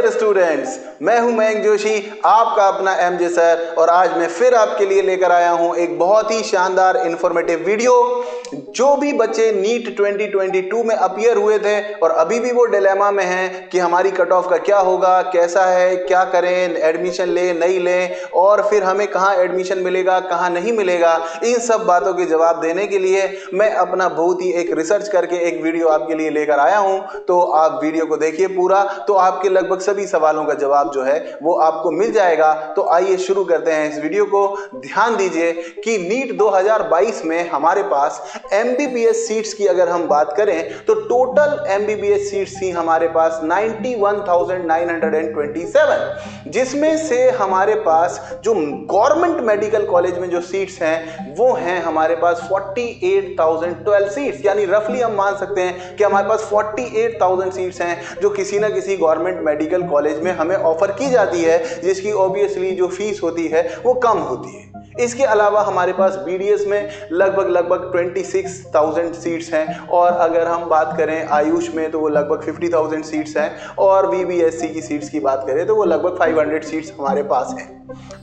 Dear students, मैं हूं मयंक जोशी, आपका अपना एमजे सर, और आज मैं फिर आपके लिए लेकर आया हूं एक बहुत ही शानदार इन्फॉर्मेटिव वीडियो। जो भी बच्चे नीट 2022 में अपीयर हुए थे और अभी भी वो डिलेमा में हैं कि हमारी कट ऑफ का क्या होगा, कैसा है, क्या करें, एडमिशन लें नहीं लें, और फिर हमें कहाँ एडमिशन मिलेगा, कहाँ नहीं मिलेगा, इन सब बातों के जवाब देने के लिए मैं अपना बहुत ही एक रिसर्च करके एक वीडियो आपके लिए लेकर आया हूं। तो आप वीडियो को देखिए पूरा, तो आपके लगभग सभी सवालों का जवाब जो है वो आपको मिल जाएगा। तो आइए शुरू करते हैं इस वीडियो को। ध्यान दीजिए कि नीट 2022 में हमारे पास एमबीबीएस सीट्स की अगर हम बात करें तो टोटल एमबीबीएस सीट्स थी हमारे पास 91,927, जिसमें से हमारे पास जो गवर्नमेंट मेडिकल कॉलेज में जो सीट्स हैं वो हैं हमारे पास 48,012 सीट्स, यानी रफली हम मान सकते हैं कि हमारे पास 48,000 सीट्स हैं जो किसी ना किसी गवर्नमेंट मेडिकल कॉलेज में हमें ऑफर की जाती है, जिसकी ऑब्वियसली जो फीस होती है वो कम होती है। इसके अलावा हमारे पास बीडीएस में लगभग 26,000 सीट्स हैं, और अगर हम बात करें आयुष में तो वो लगभग 50,000 सीट्स हैं, और वीबीएससी की सीट्स की बात करें तो वो लगभग 500 सीट्स हमारे पास हैं।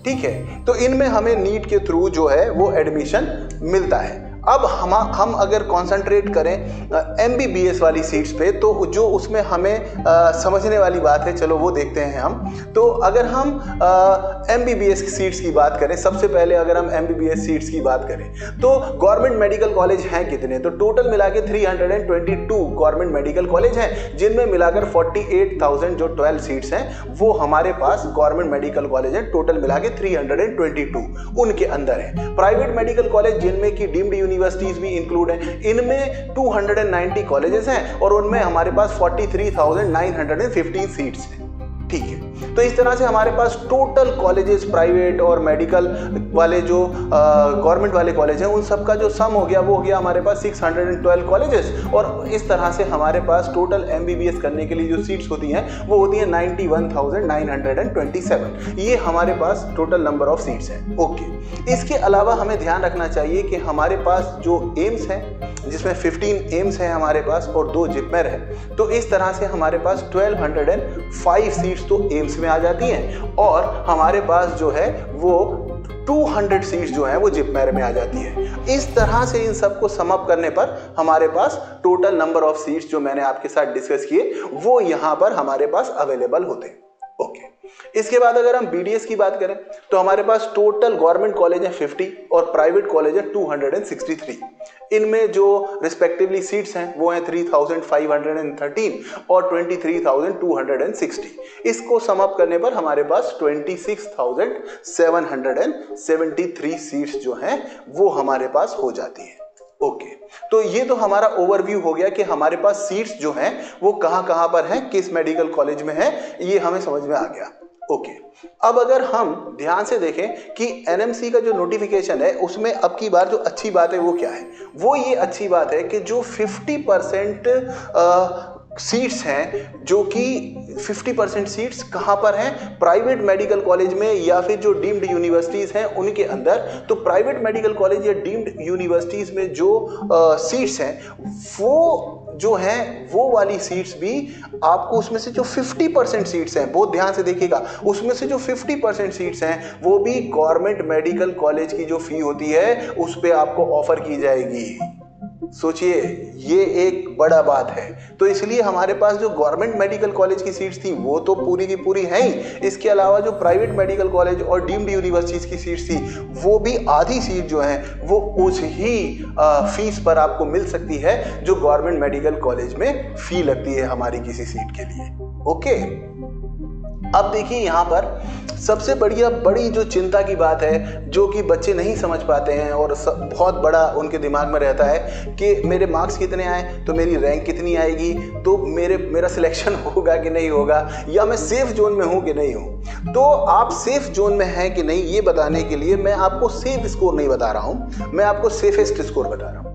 ठीक है, तो इनमें हमें नीट के थ्रू जो है वो एडमिशन मिलता है। अब हम अगर कंसंट्रेट करें एमबीबीएस वाली सीट्स पे, तो जो उसमें हमें समझने वाली बात है, चलो वो देखते हैं हम। तो अगर हम एमबीबीएस की सीट्स की बात करें, सबसे पहले अगर हम एमबीबीएस सीट्स की बात करें तो गवर्नमेंट मेडिकल कॉलेज हैं कितने, तो टोटल मिला के 322 गवर्नमेंट मेडिकल कॉलेज हैं, जिनमें मिलाकर 48,000 जो 12 सीट्स हैं वो हमारे पास गवर्नमेंट मेडिकल कॉलेज हैं। टोटल मिला के 322 उनके अंदर है। प्राइवेट मेडिकल कॉलेज जिनमें की डीम्ड यूनिवर्सिटीज भी इंक्लूड हैं, इनमें 290 कॉलेजेस हैं और उनमें हमारे पास 43,915 सीट्स हैं। ठीक है, तो इस तरह से हमारे पास टोटल कॉलेजेस प्राइवेट और मेडिकल वाले जो गवर्नमेंट वाले कॉलेज हैं उन सब का जो सम हो गया वो हो गया हमारे पास 612 कॉलेजेस, और इस तरह से हमारे पास टोटल एमबीबीएस करने के लिए जो सीट्स होती हैं वो होती हैं 91,927। ये हमारे पास टोटल नंबर ऑफ सीट्स हैं। ओके, इसके अलावा हमें ध्यान रखना चाहिए कि हमारे पास जो एम्स हैं, जिसमें 15 एम्स हैं हमारे पास और 2 जिपमेर है, तो इस तरह से हमारे पास 1205 सीट्स तो एम्स में आ जाती हैं, और हमारे पास जो है वो 200 सीट्स जो हैं वो जिपमेर में आ जाती है। इस तरह से इन सबको सम अप करने पर हमारे पास टोटल नंबर ऑफ सीट्स जो मैंने आपके साथ डिस्कस किए वो यहाँ पर हमारे पास अवेलेबल होते हैं। ओके, इसके बाद अगर हम बीडीएस की बात करें तो हमारे पास टोटल गवर्नमेंट कॉलेज है 50 और प्राइवेट कॉलेज है 263। इनमें जो रिस्पेक्टिवली सीट्स हैं वो हैं 3,513 और 23,260। इसको सम अप करने पर हमारे पास 26,773 सीट्स जो हैं वो हमारे पास हो जाती है। ओके, तो ये तो हमारा ओवरव्यू हो गया कि हमारे पास सीट्स जो हैं वो कहाँ पर हैं, किस मेडिकल कॉलेज में हैं, ये हमें समझ में आ गया। ओके, अब अगर हम ध्यान से देखें कि एनएमसी का जो नोटिफिकेशन है उसमें अब की बार जो अच्छी बात है वो क्या है, वो ये अच्छी बात है कि जो 50% सीट्स हैं, जो कि 50% सीट्स कहाँ पर हैं, प्राइवेट मेडिकल कॉलेज में या फिर जो डीम्ड यूनिवर्सिटीज़ हैं उनके अंदर। तो प्राइवेट मेडिकल कॉलेज या डीम्ड यूनिवर्सिटीज़ में जो सीट्स हैं वो जो हैं वो वाली सीट्स भी आपको, उसमें से जो 50% सीट्स हैं, बहुत ध्यान से देखिएगा, उसमें से जो 50% सीट्स हैं वो भी गवर्नमेंट मेडिकल कॉलेज की जो फी होती है उस पर आपको ऑफर की जाएगी। सोचिए, ये एक बड़ा बात है। तो इसलिए हमारे पास जो गवर्नमेंट मेडिकल कॉलेज की सीट्स थी वो तो पूरी की पूरी हैं ही, इसके अलावा जो प्राइवेट मेडिकल कॉलेज और डीम्ड यूनिवर्सिटीज की सीट्स थी वो भी आधी सीट जो है वो उस ही फीस पर आपको मिल सकती है जो गवर्नमेंट मेडिकल कॉलेज में फी लगती है हमारी किसी सीट के लिए। ओके, अब देखिए यहाँ पर सबसे बड़ी जो चिंता की बात है जो कि बच्चे नहीं समझ पाते हैं और बहुत बड़ा उनके दिमाग में रहता है कि मेरे मार्क्स कितने आए तो मेरी रैंक कितनी आएगी, तो मेरा सिलेक्शन होगा कि नहीं होगा, या मैं सेफ जोन में हूँ कि नहीं हूँ। तो आप सेफ जोन में हैं कि नहीं ये बताने के लिए मैं आपको सेफ स्कोर नहीं बता रहा हूँ, मैं आपको सेफेस्ट स्कोर बता रहा हूँ,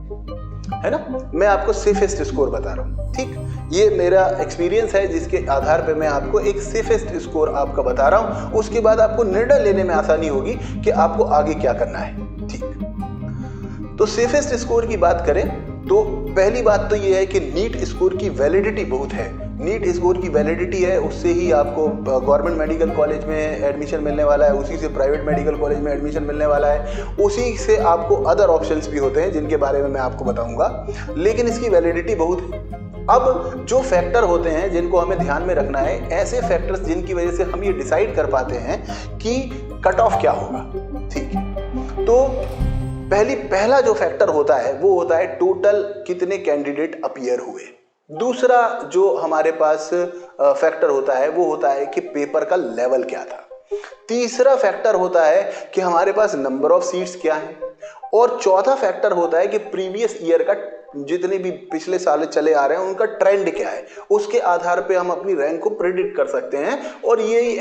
है ना, मैं आपको सेफेस्ट स्कोर बता रहा हूँ। ठीक, ये मेरा एक्सपीरियंस है जिसके आधार पे मैं आपको एक सेफेस्ट स्कोर आपका बता रहा हूँ। उसके बाद आपको निर्णय लेने में आसानी होगी कि आपको आगे क्या करना है। ठीक, तो सेफेस्ट स्कोर की बात करें तो पहली बात तो ये है कि नीट स्कोर की वैलिडिटी बहुत है, नीट स्कोर की वैलिडिटी है, उससे ही आपको गवर्नमेंट मेडिकल कॉलेज में एडमिशन मिलने वाला है, उसी से प्राइवेट मेडिकल कॉलेज में एडमिशन मिलने वाला है, उसी से आपको अदर ऑप्शंस भी होते हैं जिनके बारे में मैं आपको बताऊंगा, लेकिन इसकी वैलिडिटी बहुत है। अब जो फैक्टर होते हैं जिनको हमें ध्यान में रखना है, ऐसे फैक्टर्स जिनकी वजह से हम ये डिसाइड कर पाते हैं कि कट ऑफ क्या होगा। ठीक है, तो पहला जो फैक्टर होता है वो होता है टोटल कितने कैंडिडेट अपीयर हुए। दूसरा जो हमारे पास फैक्टर होता है वो होता है कि पेपर का लेवल क्या था। तीसरा फैक्टर होता है कि हमारे पास नंबर ऑफ सीट्स क्या है, और चौथा फैक्टर होता है कि प्रीवियस ईयर का जितने भी पिछले साल चले आ रहे हैं उनका ट्रेंड क्या है। उसके आधार पे हम अपनी रैंक को प्रेडिक्ट कर सकते हैं, और यही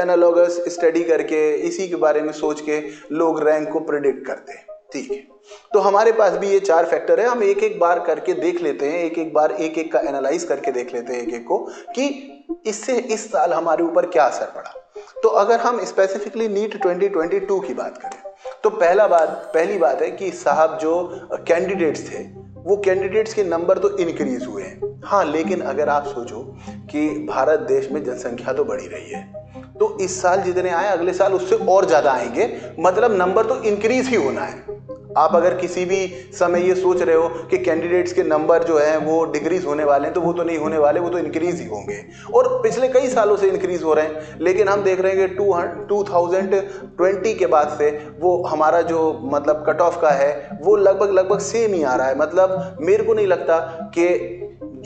एनालॉगस स्टडी करके इसी के बारे में सोच के लोग रैंक को प्रेडिक्ट करते हैं। ठीक है, तो हमारे पास भी ये 4 फैक्टर है। हम एक एक बार करके देख लेते हैं, एक एक बार एक एक का एनालाइज करके देख लेते हैं एक एक को कि इससे इस साल हमारे ऊपर क्या असर पड़ा। तो अगर हम स्पेसिफिकली नीट 2022 की बात करें तो पहली बात है कि साहब जो कैंडिडेट्स थे वो कैंडिडेट्स के नंबर तो इंक्रीज हुए हैं। हाँ, लेकिन अगर आप सोचो कि भारत देश में जनसंख्या तो बढ़ी रही है, तो इस साल जितने आए अगले साल उससे और ज्यादा आएंगे, मतलब नंबर तो इंक्रीज ही होना है। आप अगर किसी भी समय ये सोच रहे हो कि कैंडिडेट्स के नंबर जो है वो डिक्रीज होने वाले हैं, तो वो तो नहीं होने वाले, वो तो इंक्रीज ही होंगे, और पिछले कई सालों से इंक्रीज हो रहे हैं। लेकिन हम देख रहे हैं कि 2020 के बाद से वो हमारा जो मतलब कट ऑफ का है वो लगभग सेम ही आ रहा है। मतलब मेरे को नहीं लगता कि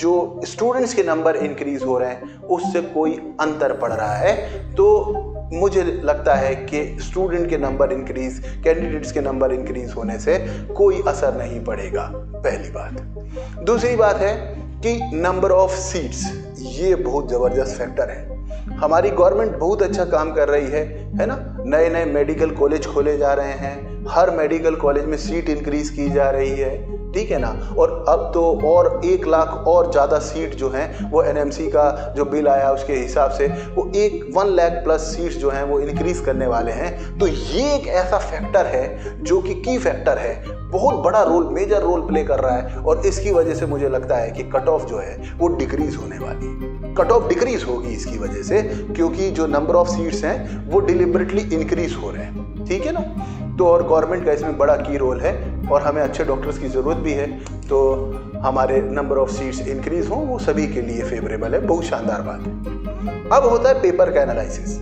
जो स्टूडेंट्स के नंबर इंक्रीज हो रहे हैं उससे कोई अंतर पड़ रहा है। तो मुझे लगता है कि स्टूडेंट के नंबर इंक्रीज, कैंडिडेट्स के नंबर इंक्रीज होने से कोई असर नहीं पड़ेगा, पहली बात। दूसरी बात है कि नंबर ऑफ सीट्स, ये बहुत जबरदस्त फैक्टर है। हमारी गवर्नमेंट बहुत अच्छा काम कर रही है ना। नए नए मेडिकल कॉलेज खोले जा रहे हैं, हर मेडिकल कॉलेज में सीट इंक्रीज की जा रही है, ठीक है ना। और अब तो और 1 लाख और ज़्यादा सीट जो हैं वो एनएमसी का जो बिल आया उसके हिसाब से वो 1 लाख प्लस सीट्स जो हैं वो इंक्रीज करने वाले हैं। तो ये एक ऐसा फैक्टर है जो कि की फैक्टर है, बहुत बड़ा रोल, मेजर रोल प्ले कर रहा है, और इसकी वजह से मुझे लगता है कि कट ऑफ जो है वो डिक्रीज होने वाली है। कट ऑफ डिक्रीज होगी इसकी वजह से, क्योंकि जो नंबर ऑफ सीट्स हैं वो डिलिबरेटली इंक्रीज हो रहे हैं, ठीक है ना। तो और गवर्नमेंट का इसमें बड़ा की रोल है, और हमें अच्छे डॉक्टर्स की ज़रूरत भी है। तो हमारे नंबर ऑफ सीट्स इंक्रीज हों वो सभी के लिए फेवरेबल है, बहुत शानदार बात है। अब होता है पेपर का एनालिसिस।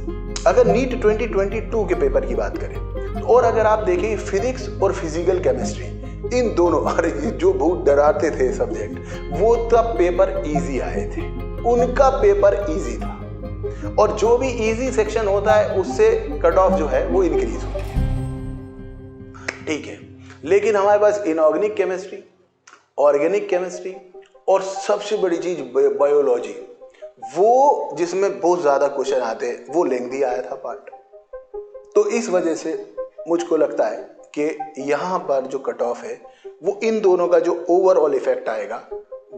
अगर नीट 2022 के पेपर की बात करें, और अगर आप देखें फिजिक्स और फिजिकल केमिस्ट्री, इन दोनों, अरे जो बहुत डराते थे सब्जेक्ट, वो तब पेपर इजी आए थे, उनका पेपर इजी था। और जो भी इजी सेक्शन होता है उससे कट ऑफ जो है वो इंक्रीज होती है, ठीक है। लेकिन हमारे पास इनऑर्गेनिक केमिस्ट्री, ऑर्गेनिक केमिस्ट्री, और सबसे बड़ी चीज बायोलॉजी, वो जिसमें बहुत ज्यादा क्वेश्चन आते हैं, वो लेंथी आया था पार्ट। तो इस वजह से मुझको लगता है कि यहाँ पर जो कट ऑफ है वो इन दोनों का जो ओवरऑल इफेक्ट आएगा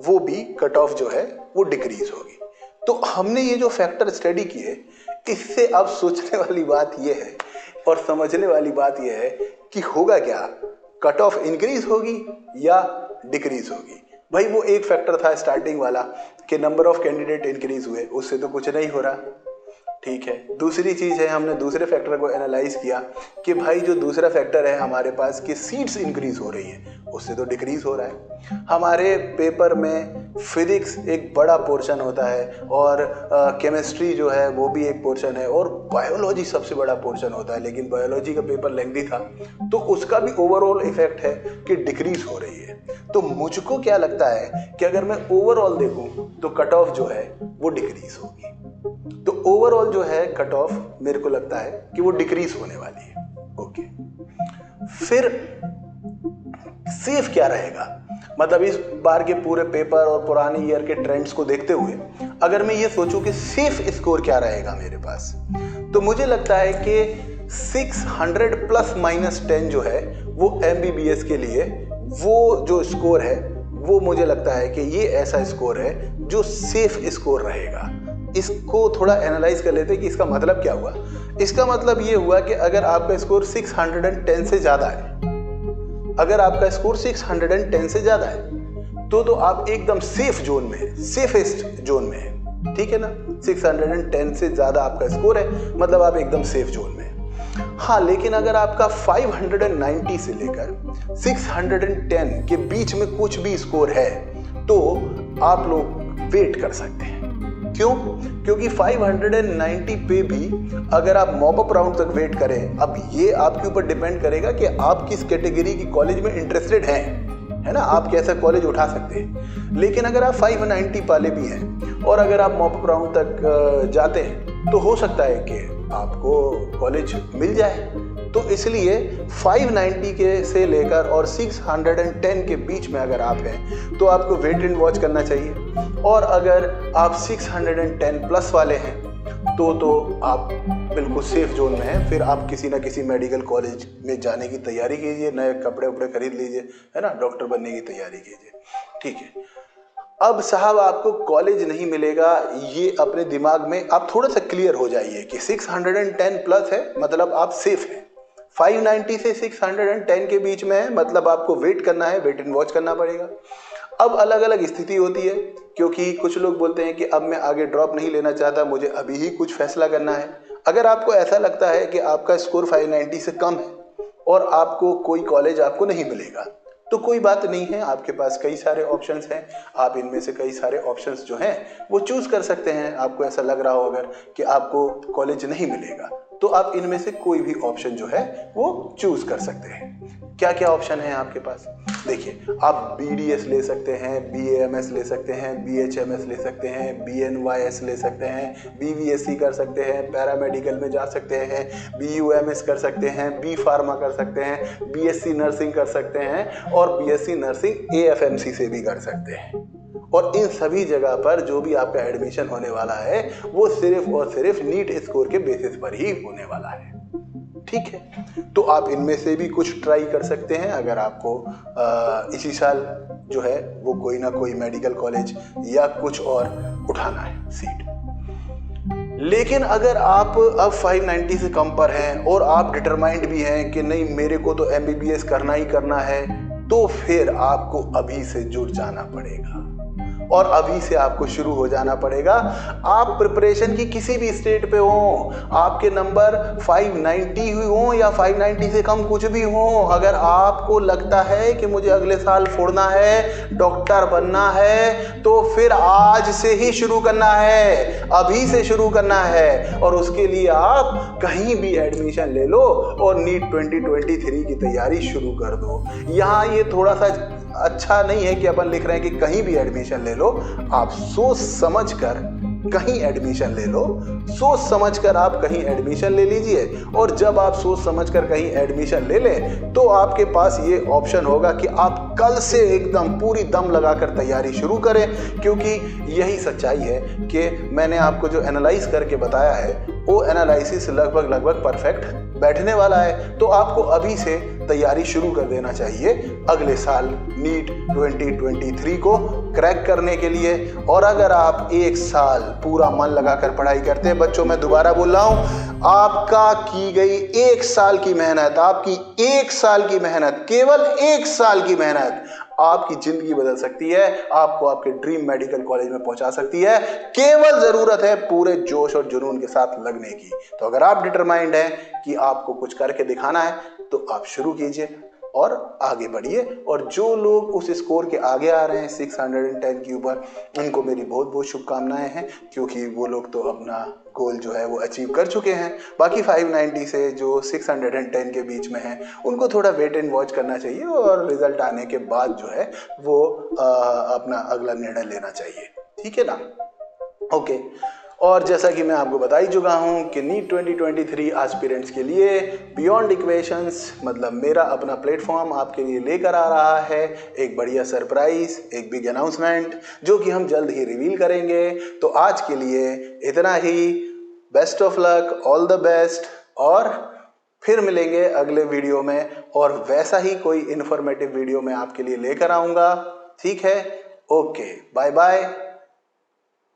वो भी कट ऑफ जो है वो डिक्रीज होगी। तो हमने ये जो फैक्टर स्टडी किए, इससे अब सोचने वाली बात ये है और समझने वाली बात ये है कि होगा क्या, कट ऑफ इंक्रीज होगी या डिक्रीज होगी। भाई वो एक फैक्टर था स्टार्टिंग वाला कि नंबर ऑफ कैंडिडेट इंक्रीज हुए, उससे तो कुछ नहीं हो रहा, ठीक है। दूसरी चीज है, हमने दूसरे फैक्टर को एनालाइज किया कि भाई जो दूसरा फैक्टर है हमारे पास कि सीट्स इंक्रीज हो रही है, उससे तो डिक्रीज हो रहा है। हमारे पेपर में फिजिक्स एक बड़ा पोर्शन होता है, और केमिस्ट्री जो है वो भी एक पोर्शन है, और बायोलॉजी सबसे बड़ा पोर्शन होता है। लेकिन बायोलॉजी का पेपर लेंथी था, तो उसका भी ओवरऑल इफेक्ट है कि डिक्रीज हो रही है। तो मुझको क्या लगता है कि अगर मैं ओवरऑल देखूं तो कट ऑफ जो है वो डिक्रीज होगी। तो ओवरऑल जो है कट ऑफ मेरे को लगता है कि वो डिक्रीज होने वाली है। ओके, फिर सेफ क्या रहेगा, मतलब इस बार के पूरे पेपर और पुराने ईयर के ट्रेंड्स को देखते हुए अगर मैं ये सोचूं कि सेफ स्कोर क्या रहेगा मेरे पास, तो मुझे लगता है कि 600 प्लस माइनस 10 जो है वो MBBS के लिए वो जो स्कोर है वो मुझे लगता है कि ये ऐसा स्कोर है जो सेफ स्कोर रहेगा। इसको थोड़ा एनालाइज कर लेते हैं कि इसका मतलब क्या हुआ। इसका मतलब ये हुआ कि अगर आपका स्कोर 610 से ज़्यादा है, अगर आपका स्कोर 610 से ज़्यादा है तो आप एकदम सेफ जोन में है, सेफेस्ट जोन में है, ठीक है ना। 610 से ज्यादा आपका स्कोर है, मतलब आप एकदम सेफ जोन में है। हाँ, लेकिन अगर आपका 590 से लेकर 610 के बीच में कुछ भी स्कोर है तो आप लोग वेट कर सकते हैं। क्यों? क्योंकि 590 पे भी अगर आप मॉप अप राउंड तक वेट करें, अब ये आपके ऊपर डिपेंड करेगा कि आप किस कैटेगरी की कॉलेज में इंटरेस्टेड हैं, है ना, आप कैसा कॉलेज उठा सकते हैं। लेकिन अगर आप 590 वाले भी हैं और अगर आप मॉप अप राउंड तक जाते हैं तो हो सकता है कि आपको कॉलेज मिल जाए। तो इसलिए 590 के से लेकर और 610 के बीच में अगर आप हैं तो आपको वेट एंड वॉच करना चाहिए। और अगर आप 610 प्लस वाले हैं तो आप बिल्कुल सेफ जोन में हैं। फिर आप किसी ना किसी मेडिकल कॉलेज में जाने की तैयारी कीजिए, नए कपड़े उपड़े खरीद लीजिए, है ना, डॉक्टर बनने की तैयारी कीजिए, ठीक है। अब साहब आपको कॉलेज नहीं मिलेगा, ये अपने दिमाग में आप थोड़ा सा क्लियर हो जाइए कि 610 प्लस है मतलब आप सेफ हैं। 590 से 610 के बीच में है मतलब आपको वेट करना है, वेट एंड वॉच करना पड़ेगा। अब अलग अलग स्थिति होती है, क्योंकि कुछ लोग बोलते हैं कि अब मैं आगे ड्रॉप नहीं लेना चाहता, मुझे अभी ही कुछ फैसला करना है। अगर आपको ऐसा लगता है कि आपका स्कोर 590 से कम है और आपको कोई कॉलेज आपको नहीं मिलेगा तो कोई बात नहीं है, आपके पास कई सारे ऑप्शंस हैं। आप इनमें से कई सारे ऑप्शंस जो हैं वो चूज कर सकते हैं। आपको ऐसा लग रहा हो अगर कि आपको कॉलेज नहीं मिलेगा तो आप इनमें से कोई भी ऑप्शन जो है वो चूज कर सकते हैं। क्या क्या ऑप्शन है आपके पास? देखिए, आप BDS ले सकते हैं, BAMS ले सकते हैं, BHMS ले सकते हैं, BNYS ले सकते हैं, BVSC कर सकते हैं, पैरामेडिकल में जा सकते हैं, BUMS कर सकते हैं, B फार्मा कर सकते हैं, BSc नर्सिंग कर सकते हैं और BSc नर्सिंग AFMC से भी कर सकते हैं। और इन सभी जगह पर जो भी आपका एडमिशन होने वाला है वो सिर्फ और सिर्फ नीट स्कोर के बेसिस पर ही होने वाला है, ठीक है। तो आप इनमें से भी कुछ ट्राई कर सकते हैं अगर आपको इसी साल जो है वो कोई ना कोई मेडिकल कॉलेज या कुछ और उठाना है सीट। लेकिन अगर आप अब 590 से कम पर हैं और आप डिटरमाइंड भी हैं कि नहीं मेरे को तो MBBS करना ही करना है, तो फिर आपको अभी से जुट जाना पड़ेगा और अभी से आपको शुरू हो जाना पड़ेगा। आप प्रिपरेशन की किसी भी स्टेट पे हो, आपके नंबर 590 हुई हो या 590 से कम कुछ भी हो, अगर आपको लगता है कि मुझे अगले साल फोड़ना है, डॉक्टर बनना है, तो फिर आज से ही शुरू करना है, अभी से शुरू करना है। और उसके लिए आप कहीं भी एडमिशन ले लो और नीट 2023 की तैयारी शुरू कर दो। यहाँ ये थोड़ा सा अच्छा नहीं है कि अपन लिख रहे हैं कि कहीं भी एडमिशन ले लो, आप सोच समझ कर कहीं एडमिशन ले लो, सोच समझ कर आप कहीं एडमिशन ले लीजिए। और जब आप सोच समझ कर कहीं एडमिशन ले लें तो आपके पास ये ऑप्शन होगा कि आप कल से एकदम पूरी दम लगाकर तैयारी शुरू करें, क्योंकि यही सच्चाई है कि मैंने आपको जो एनालाइज करके बताया है वो एनालिसिस लगभग परफेक्ट बैठने वाला है। तो आपको अभी से तैयारी शुरू कर देना चाहिए अगले साल नीट 2023 को क्रैक करने के लिए। और अगर आप एक साल पूरा मन लगाकर पढ़ाई करते हैं, बच्चों मैं दोबारा बोल रहा हूं, आपका की गई एक साल की मेहनत, आपकी एक साल की मेहनत, केवल एक साल की मेहनत आपकी जिंदगी बदल सकती है, आपको आपके ड्रीम मेडिकल कॉलेज में पहुंचा सकती है। केवल जरूरत है पूरे जोश और जुनून के साथ लगने की। तो अगर आप डिटरमाइंड हैं कि आपको कुछ करके दिखाना है तो आप शुरू कीजिए और आगे बढ़िए। और जो लोग उस स्कोर के आगे आ रहे हैं 610 के ऊपर, उनको मेरी बहुत बहुत शुभकामनाएं हैं, क्योंकि वो लोग तो अपना गोल जो है वो अचीव कर चुके हैं। बाकी 590 से जो 610 के बीच में हैं उनको थोड़ा वेट एंड वॉच करना चाहिए और रिजल्ट आने के बाद जो है वो अपना अगला निर्णय लेना चाहिए, ठीक है ना। ओके, और जैसा कि मैं आपको बता ही चुका हूं कि नीट 2023 एस्पिरेंट्स के लिए बियॉन्ड इक्वेशंस मतलब मेरा अपना प्लेटफॉर्म आपके लिए लेकर आ रहा है एक बढ़िया सरप्राइज, एक बिग अनाउंसमेंट जो कि हम जल्द ही रिवील करेंगे। तो आज के लिए इतना ही। Best of luck, all the best, और फिर मिलेंगे अगले वीडियो में और वैसा ही कोई इन्फॉर्मेटिव वीडियो मैं आपके लिए लेकर आऊँगा, ठीक है। Okay, bye bye.